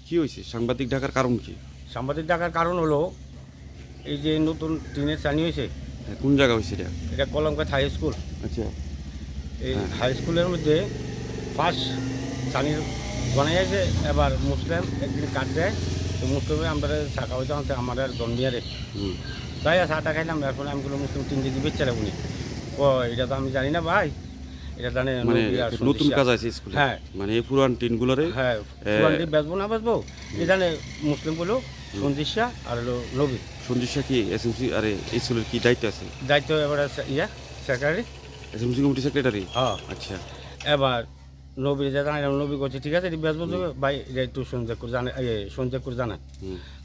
কি হয়েছে? সাংবাদিক ডাকার কারণ কি? সাংবাদিক ডাকার কারণ হলো এই যে নতুন টিনের চানি হয়েছে। কোন জায়গা হয়েছে এটা? এটা কলমকাত হাই স্কুল। আচ্ছা, এই হাই স্কুলের মধ্যে ফার্স্ট চানি বানাই আছে। এবার মুসলিম একদিন কাট দেয়, তো মুসলিমে আমরা শাখা হইতে আনছে আমার আর জন্মিয়ারে তাই চাটা খাইলাম। এরপরে আমি বললাম মুসলিম টিন দিকে বেচে উনি এটা তো আমি জানি না ভাই, এটা জানে নতুন কাজ আছে স্কুলে। হ্যাঁ, মানে এই পুরান টিনগুলোরে হ্যাঁ পুরান টিন বেচবো না বেচবো, এই জানে মুসলিম গুলো সঞ্জিশা আর হলো নবী। সঞ্জিশা কি এসএমসি আরে স্কুলের কি দায়িত্ব আছে? দায়িত্ব এবার সেক্রেটারি, এসএমসি কমিটি সেক্রেটারি। হ্যাঁ আচ্ছা, এবার নবী যা জানাইলাম, নবী করছে ঠিক আছে বেচবো দেবে ভাই, এটা একটু সঞ্জয় করে জানা সঞ্জয় করে জানায়।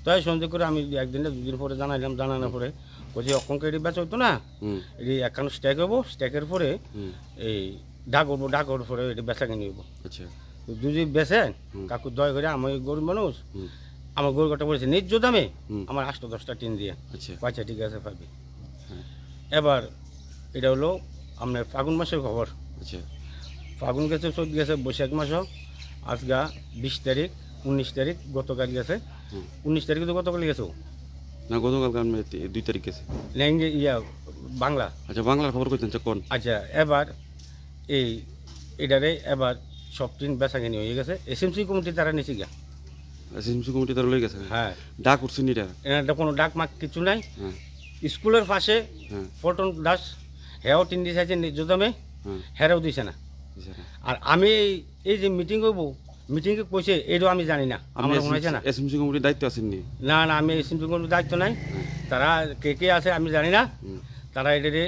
তাই সঞ্জয় করে আমি একদিন না দুদিন পরে জানাইলাম, জানানোর পরে বলছি অঙ্ক এটি বেচা হইতো না, এটি একখান স্ট্যাক হবো, স্ট্যাকের পরে এই ডাক উঠবো, ডাক ওঠার পরে এটি বেচা কিনে নেবো। আচ্ছা, যদি বেচেন কাকু দয়া করে, আমি গরিব মানুষ, আমার গরু কটা বলেছে ন্যায্য দামে আমার 8-10টা টিন দিয়ে। আচ্ছা ঠিক আছে পাবি। এবার এটা হলো আপনার ফাগুন মাসের খবর। আচ্ছা, ফাগুন গেছে, চৈত গেছে, বৈশাখ মাসও আজগা 20 তারিখ 19 তারিখ গতকাল গেছে। 19 তারিখে তো গতকাল গেছে না? গতকাল 2 তারিখ গেছে ইয়া বাংলা। আচ্ছা, বাংলার খবর কইতেন কোন? আচ্ছা, এবার এটারে এবার সব টিন বেচা কিনে হয়ে গেছে। এসএমসি কমিটি তারা নিচে গিয়া, এসএমসি কমিটি তারা লই গেছে। হ্যাঁ, ডাক উঠছেন এটা কোনো ডাক মাক কিছু নাই। স্কুলের পাশে পল্টন দাস হেও টিন দিছে ন্যায্য দামে, হেরাও দিছে না। আর আমি এই যে মিটিং করবো, মিটিংয়ে কইছে এটাও আমি জানি না, আমার মনে হয়েছে না। এসএমসি কমিটির দায়িত্ব আছেননি? না না, আমি এসএমসি কমিটির দায়িত্ব নাই। তারা কে আছে আমি জানি না, তারা এটারে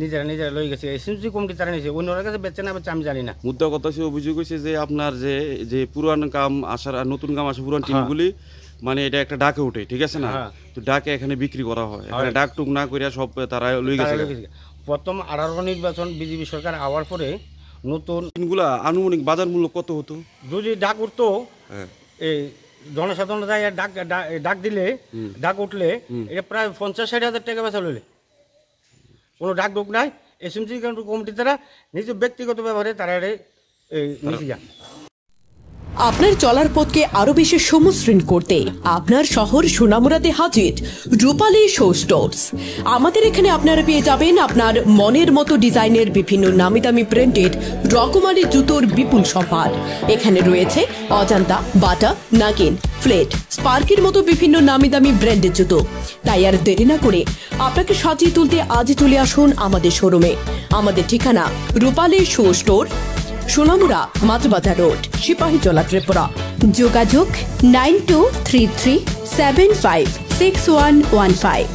নিজেরা লই গেছে। এসএমসি কমিটি তারা নিয়েছে, অন্যরা কাছে বেচে না বেচে আমি জানি না। মুদ্রা কথা সে অভিযোগ হয়েছে যে আপনার যে পুরান কাম আসার আর নতুন কাম আসে পুরান টিমগুলি, মানে এটা একটা ডাকে উঠে, ঠিক আছে না? তো ডাকে এখানে বিক্রি করা হয়, এখানে ডাক টুক না করিয়া সব তারা লই গেছে। প্রথম 18 নির্বাচন বিজেপি সরকার আওয়ার পরে নতুন টিনগুলা আনুমানিক বাজার মূল্য কত হতো? যদি ডাক উঠতো, এই জনসাধারণ ডাক দিলে, ডাক উঠলে এটা প্রায় 50-60 হাজার টাকা বেচা লইলে। কোনো ডাক ডুক নাই। এসএমসি কমিটি তারা নিজের ব্যক্তিগত ব্যবহারে তারা নিচে যান। আপনার চলার পথকে আরো বেশি সমশ্রীণ করতে আপনার শহর সোনামুড়াতে হাজির রূপালী শো স্টোর্স। আমাদের এখানে আপনারা পেয়ে যাবেন আপনার মনের মতো ডিজাইনের বিভিন্ন নামি দামি প্রিন্টেড রকমারি জুতোর বিপুল সম্ভার। এখানে রয়েছে অজান্তা, বাটা, নাগিন, ফ্লেট, স্পার্কের মতো বিভিন্ন নামি দামি ব্র্যান্ডের জুতো। তাই আর দেরি না করে আপনাকে সাজিয়ে তুলতে আজই চলে আসুন আমাদের শোরুমে। আমাদের ঠিকানা Rupali show store, Sonamura, Matbazar road, Sepahijala, Tripura. যোগাযোগ 9233756115।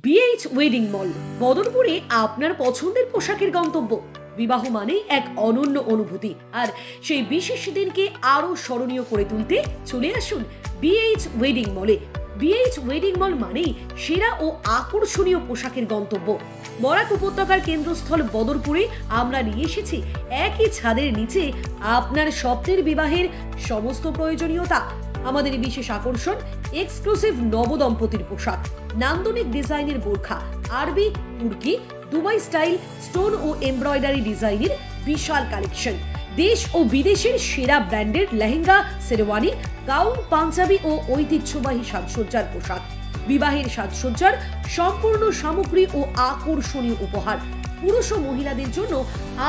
বিএইচ ওয়েডিং মল বদরপুরে আপনার পছন্দের পোশাকের গন্তব্য। বিবাহ মানেই এক অনন্য অনুভূতি, আর সেই বিশেষ দিনকে আরো স্মরণীয় করে তুলতে চলে আসুন বিএইচ ওয়েডিং মলে। বিএইচ ওয়েডিং মল মানেই সেরা ও আকর্ষণীয় পোশাকের গন্তব্য। বরাক উপত্যকার কেন্দ্রস্থল বদরপুরে আমরা নিয়ে এসেছি একই ছাদের নিচে আপনার স্বপ্নের বিবাহের সমস্ত প্রয়োজনীয়তা। আমাদের বিশেষ আকর্ষণ এক্সক্লুসিভ নবদম্পতির পোশাক, নান্দনিক ডিজাইনের বোরখা, আরবি, তুর্কি, দুবাই স্টাইল, স্টোন ও এমব্রয়ডারি ডিজাইনের বিশাল কালেকশন, দেশ ও বিদেশের সেরা ব্র্যান্ডের লেহেঙ্গা, শেরওয়ানি, গাউন, পাঞ্জাবি ও ঐতিহ্যবাহী সাজসজ্জার পোশাক, বিবাহের সাজসজ্জার সম্পূর্ণ সামগ্রী ও আকর্ষণীয় উপহার, পুরুষ ও মহিলাদের জন্য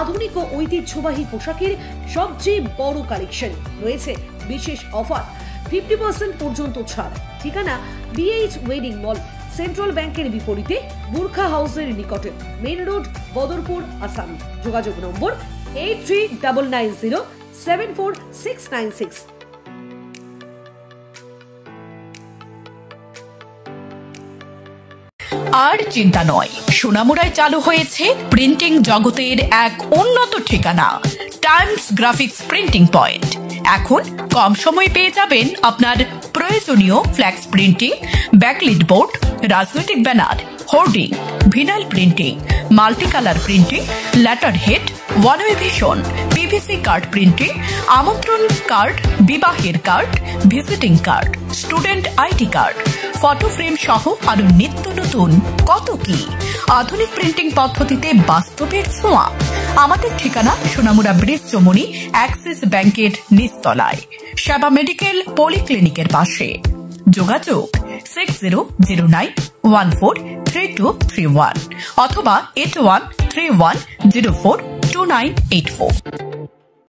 আধুনিক ও ঐতিহ্যবাহী পোশাকের সবচেয়ে বড় কালেকশন। রয়েছে বিশেষ অফার, 50% পর্যন্ত ছাড়। ঠিকানা বিএইচ ওয়েডিং মল, সেন্ট্রাল ব্যাংকের বিপরীতে, বুরখা হাউসের নিকটে, মেইন রোড, বদরপুর, আসাম। যোগাযোগ নম্বর 8399074696। আর চিন্তা নয়, সোনামুড়ায় চালু হয়েছে প্রিন্টিং জগতের এক উন্নত ঠিকানা, টাইমস গ্রাফিক্স প্রিন্টিং পয়েন্ট। এখন কম সময়ে পেয়ে যাবেন আপনার প্রয়োজনীয় ফ্ল্যাক্স প্রিন্টিং, ব্যাকলিট বোর্ড, রাজনৈতিক banner, hoarding, vinyl printing, multi colour printing, letter head, one way vision, PVC card printing, আমন্ত্রণ কার্ড, বিবাহের card, visiting card, student ID card, photo frame সহ আরো নিত্য নতুন কত কি। আধুনিক প্রিন্টিং পদ্ধতিতে বাস্তবের ছোঁয়া। আমাদের ঠিকানা সোনামুড়া ব্রিজ চমুনি অ্যাক্সিস ব্যাংকের নিচতলায়, সেবা মেডিকেল পলিক্লিনিকের পাশে। যোগাযোগ 6009143231 অথবা 8131042984।